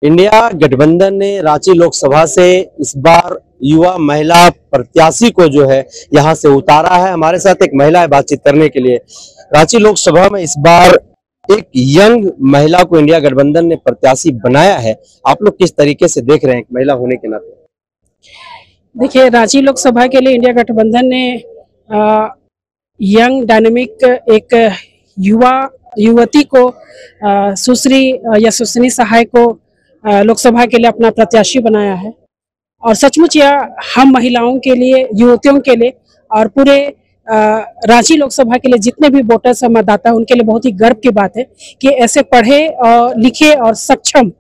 India गठबंधन ने रांची लोकसभा से इस बार युवा महिला प्रत्याशी को जो है यहां से उतारा है। हमारे साथ एक महिला है बातचीत करने के लिए। रांची लोकसभा में इस बार एक यंग महिला को इंडिया गठबंधन ने प्रत्याशी बनाया है। आप लोग किस तरीके से देख रहे हैं एक महिला होने के नाते? देखिए, रांची लोकसभा के लिए इंडिया गठबंधन ने यंग डायनेमिक एक युवती को सुश्री यशस्विनी सहाय को लोकसभा के लिए अपना प्रत्याशी बनाया है। और सचमुच यह हम महिलाओं के लिए, युवतियों के लिए और पूरे रांची लोकसभा के लिए जितने भी वोटर्स हैं, मतदाता, उनके लिए बहुत ही गर्व की बात है कि ऐसे पढ़े और लिखे और सक्षम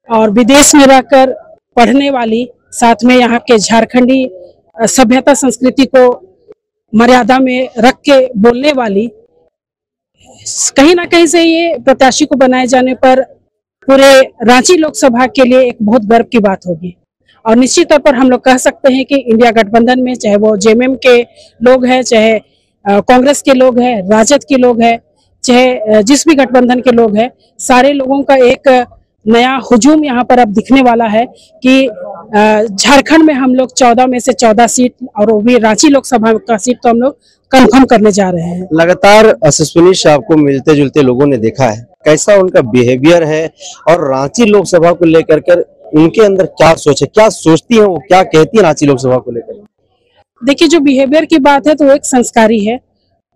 और विदेश में रहकर पढ़ने वाली, साथ में यहाँ के झारखंडी सभ्यता संस्कृति को मर्यादा में रख के बोलने वाली, कहीं ना कहीं से ये प्रत्याशी को बनाए जाने पर पूरे रांची लोकसभा के लिए एक बहुत गर्व की बात होगी। और निश्चित तौर पर हम लोग कह सकते हैं कि इंडिया गठबंधन में चाहे वो जेएमएम के लोग हैं, चाहे कांग्रेस के लोग हैं, राजद के लोग हैं, चाहे जिस भी गठबंधन के लोग हैं, सारे लोगों का एक नया हुजूम यहाँ पर अब दिखने वाला है कि झारखंड में हम लोग 14 में से 14 सीट और वो भी रांची लोकसभा का सीट तो हम लोग कंफर्म करने जा रहे हैं। लगातार यशस्विनी साहब को मिलते जुलते लोगों ने देखा है, कैसा उनका बिहेवियर है और रांची लोकसभा को लेकर कर उनके अंदर क्या सोच है, क्या सोचती है, वो क्या कहती है रांची लोकसभा को लेकर? देखिए, जो बिहेवियर की बात है तो वो एक संस्कारी है।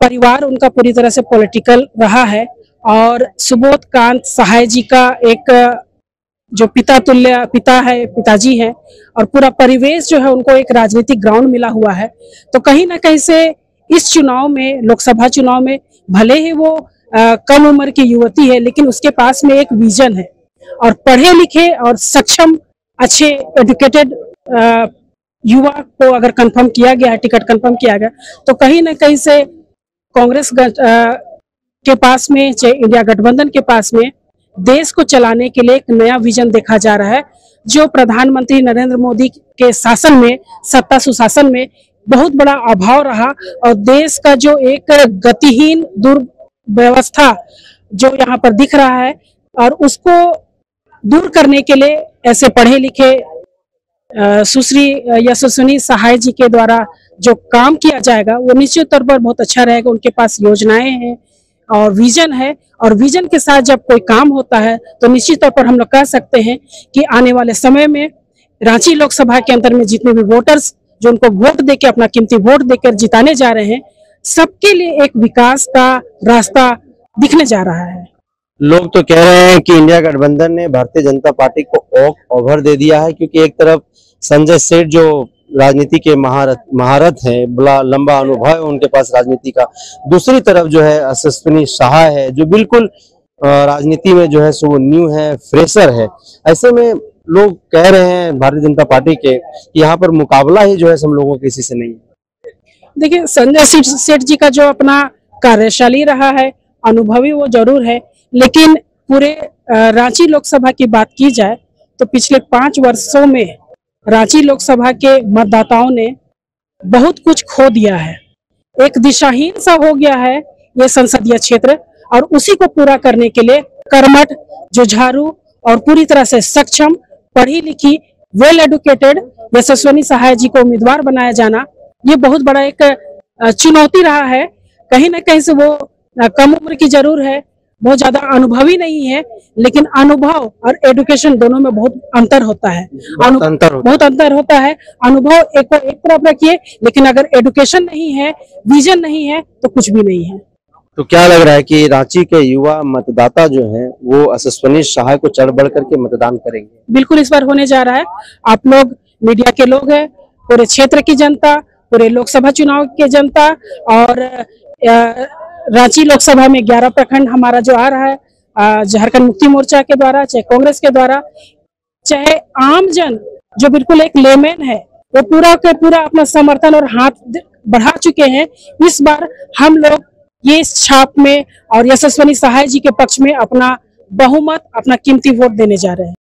परिवार उनका पूरी तरह से पॉलिटिकल रहा है और सुबोध कांत सहाय जी का एक जो पिता तुल्य पिता है, पिताजी है, और पूरा परिवेश जो है उनको एक राजनीतिक ग्राउंड मिला हुआ है। तो कहीं ना कहीं से इस चुनाव में, लोकसभा चुनाव में, भले ही वो कम उम्र की युवती है, लेकिन उसके पास में एक विजन है और पढ़े लिखे और सक्षम, अच्छे एजुकेटेड युवा को अगर कंफर्म किया गया है, टिकट कंफर्म किया गया, तो कहीं ना कहीं से कांग्रेस के पास में, चाहे इंडिया गठबंधन के पास में, देश को चलाने के लिए एक नया विजन देखा जा रहा है, जो प्रधानमंत्री नरेंद्र मोदी के शासन में, सत्ता सुशासन में बहुत बड़ा अभाव रहा और देश का जो एक गतिहीन दुर्व्यवस्था जो यहाँ पर दिख रहा है, और उसको दूर करने के लिए ऐसे पढ़े लिखे सुश्री यशस्विनी सहाय जी के द्वारा जो काम किया जाएगा वो निश्चित तौर पर बहुत अच्छा रहेगा। उनके पास योजनाएं हैं और विजन है, और विजन के साथ जब कोई काम होता है तो निश्चित तौर पर हम लोग कह सकते हैं कि आने वाले समय में रांची लोकसभा के अंदर में जितने भी वोटर्स जो उनको वोट देके, अपना कीमती वोट देकर जिताने जा रहे हैं, सबके लिए एक विकास का रास्ता दिखने जा रहा है। लोग तो कह रहे हैं कि इंडिया गठबंधन ने भारतीय जनता पार्टी को ऑक ओवर दे दिया है, क्योंकि एक तरफ संजय सेठ जो राजनीति के महारत हैं, बड़ा लंबा अनुभव है उनके पास राजनीति का, दूसरी तरफ जो है यशस्विनी सहाय है जो बिल्कुल राजनीति में जो है सो न्यू है, फ्रेशर है। ऐसे में लोग कह रहे हैं भारतीय जनता पार्टी के कि यहाँ पर मुकाबला ही जो है सब लोगों किसी से नहीं है। देखिए, संजय सेठ जी का जो अपना कार्यशाली रहा है, अनुभवी वो जरूर है, लेकिन पूरे रांची लोकसभा की बात की जाए तो पिछले 5 वर्षों में रांची लोकसभा के मतदाताओं ने बहुत कुछ खो दिया है। एक दिशाहीन सा हो गया है ये संसदीय क्षेत्र, और उसी को पूरा करने के लिए कर्मठ, जुझारू और पूरी तरह से सक्षम, पढ़ी लिखी, वेल एडुकेटेड यशस्विनी सहाय जी को उम्मीदवार बनाया जाना, ये बहुत बड़ा एक चुनौती रहा है। कहीं ना कहीं से वो कम उम्र की जरूर है, बहुत ज्यादा अनुभवी नहीं है, लेकिन अनुभव और एडुकेशन दोनों में बहुत अंतर होता है। बहुत अंतर होता है। अनुभव एक तरफ रखिए, लेकिन अगर एडुकेशन नहीं है, विजन नहीं है, तो कुछ भी नहीं है। तो क्या लग रहा है कि रांची के युवा मतदाता जो हैं वो यशस्विनी सहाय को चढ़ बढ़ करके मतदान करेंगे? बिल्कुल इस बार होने जा रहा है। आप लोग मीडिया के लोग हैं, पूरे क्षेत्र की जनता, पूरे लोकसभा चुनाव की जनता, और रांची लोकसभा में 11 प्रखंड हमारा जो आ रहा है झारखंड मुक्ति मोर्चा के द्वारा, चाहे कांग्रेस के द्वारा, चाहे आम जन जो बिल्कुल एक लेमैन है, वो पूरा के पूरा अपना समर्थन और हाथ बढ़ा चुके हैं। इस बार हम लोग ये छाप में और यशस्विनी सहाय जी के पक्ष में अपना बहुमत, अपना कीमती वोट देने जा रहे हैं।